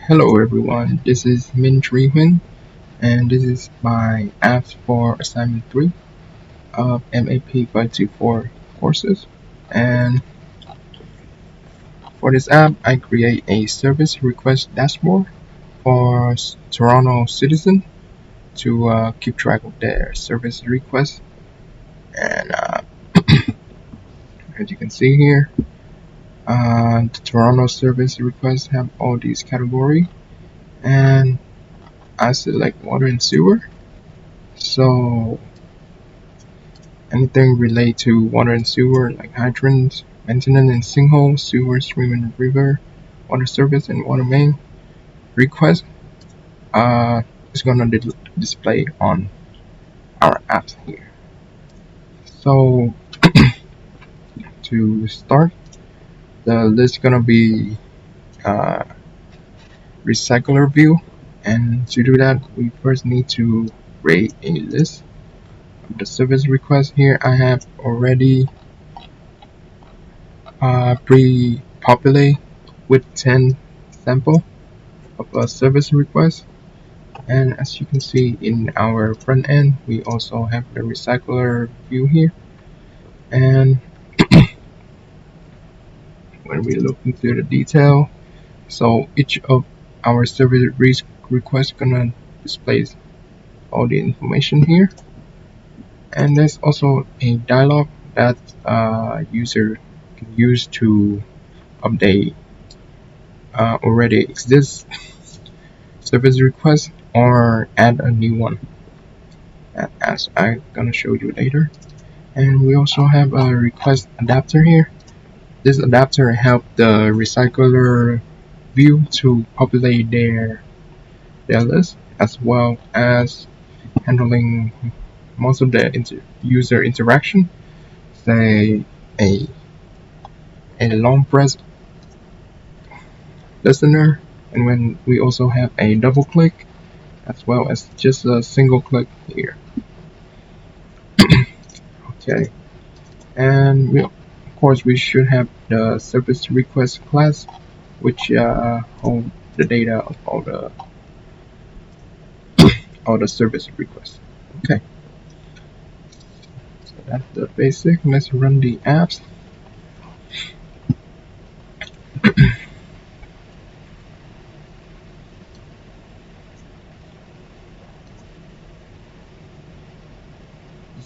Hello everyone, this is Min Treeman, and this is my app for assignment 3 of MAP524 courses. And for this app, I create a service request dashboard for Toronto citizens to keep track of their service requests. And as you can see here, the Toronto service requests have all these categories, and I select water and sewer. So anything related to water and sewer, like hydrants, maintenance and sinkhole, sewer, stream and river, water service, and water main request, is gonna display on our apps here. So to start, the list gonna be uh, recycler view, and to do that, we first need to create a list of the service request. Here I have already pre-populate with 10 sample of a service request, and as you can see in our front end we also have the recycler view here. And when we look into the detail, so each of our service requests gonna display all the information here, and there's also a dialog that user can use to update already exists service request or add a new one, as I'm gonna show you later. And we also have a request adapter here. This adapter helps the recycler view to populate their list, as well as handling most of the user interaction, say a long press listener, and when we also have a double click as well as just a single click here. Okay, and of course we should have the service request class, which hold the data of all the service requests. Okay, so that's the basic. Let's run the apps.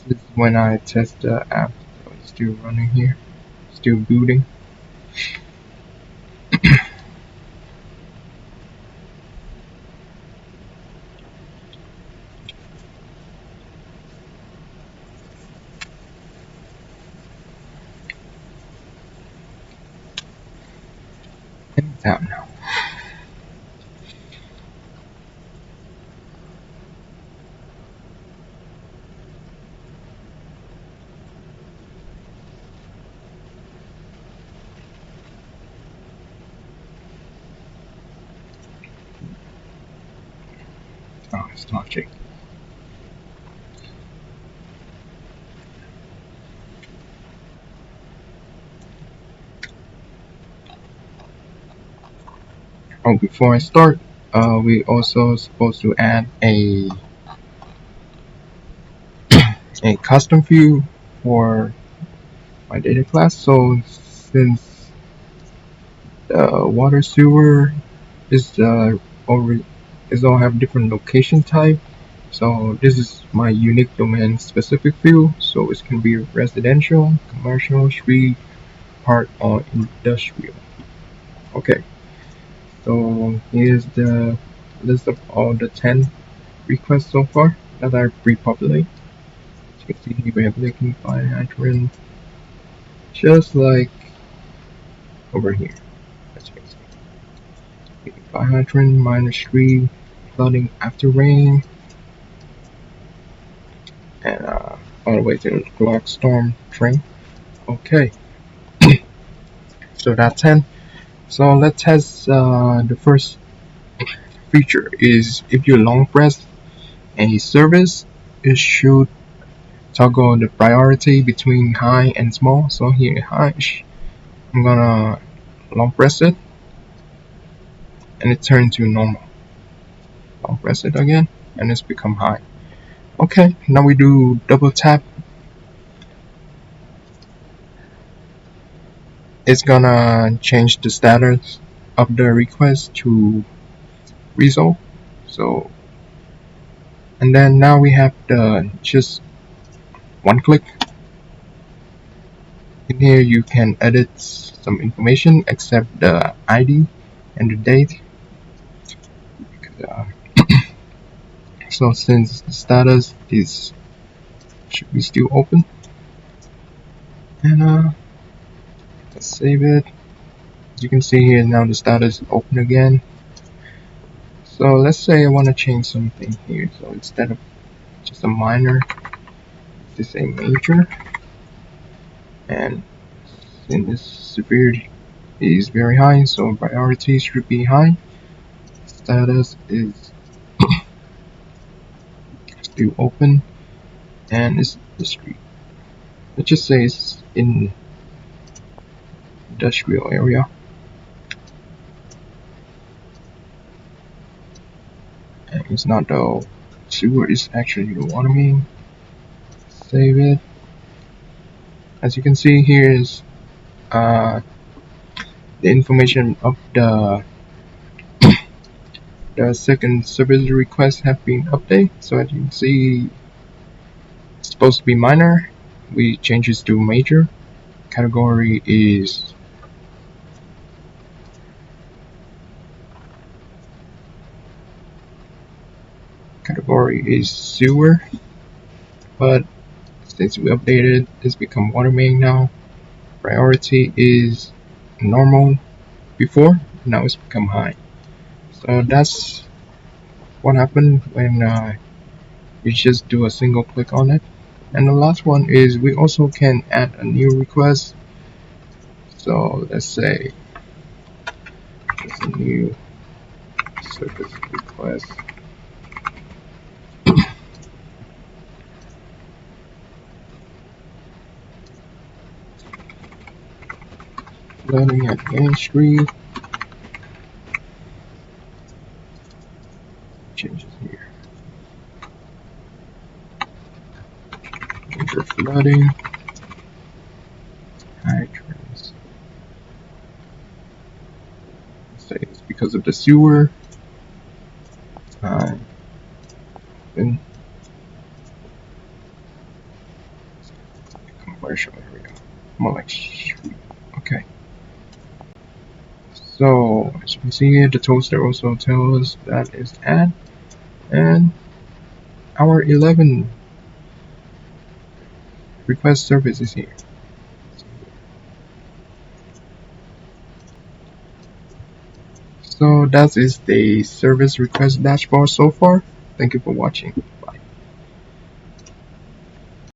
This is when I test the app. So it's still running here, still booting. And it's out now. Oh, it's not checking. Oh, before I start, we also supposed to add a custom view for my data class. So since the water sewer is already is all have different location type, so this is my unique domain specific field. So it can be residential, commercial, street, park, or industrial. Okay, so here's the list of all the 10 requests so far that I pre-populate. As you can see here, we have leaking fire hydrant, just like over here. As you can see, leaking fire hydrant, minor street, flooding after rain, and all the way to the clock storm train. Okay, so that's 10. So let's test the first feature is if you long press any service, it should toggle the priority between high and small. So here high, I'm gonna long press it, and it turned to normal. I'll press it again and it's become high. Okay, now we do double tap. It's gonna change the status of the request to resolve. So, and then now we have the just one click. In here you can edit some information except the ID and the date. Uh, so since the status is should be still open, and let's save it. As you can see here now the status is open again. So let's say I want to change something here. So instead of just a minor, this is a major, and since this severity is very high, so priority should be high. Status is still open, and it's the street. Let's just say it's in industrial area, and it's not the sewer, it's actually the water main. Save it. As you can see here is the information of the second service request have been updated. So as you can see, it's supposed to be minor. We change it to major. Category is sewer, but since we updated, it's become water main now. Priority is normal before, now it's become high. So that's what happened when you just do a single click on it. And the last one is we also can add a new request. So let's say it's a new service request. Loading at Main Street. Changes here. Major flooding. Hydrants. Say it's because of the sewer. In commercial area. More like street. Okay. So as you can see here, the toaster also tells us that is add, and our 11 request service is here. So that is the service request dashboard so far. Thank you for watching.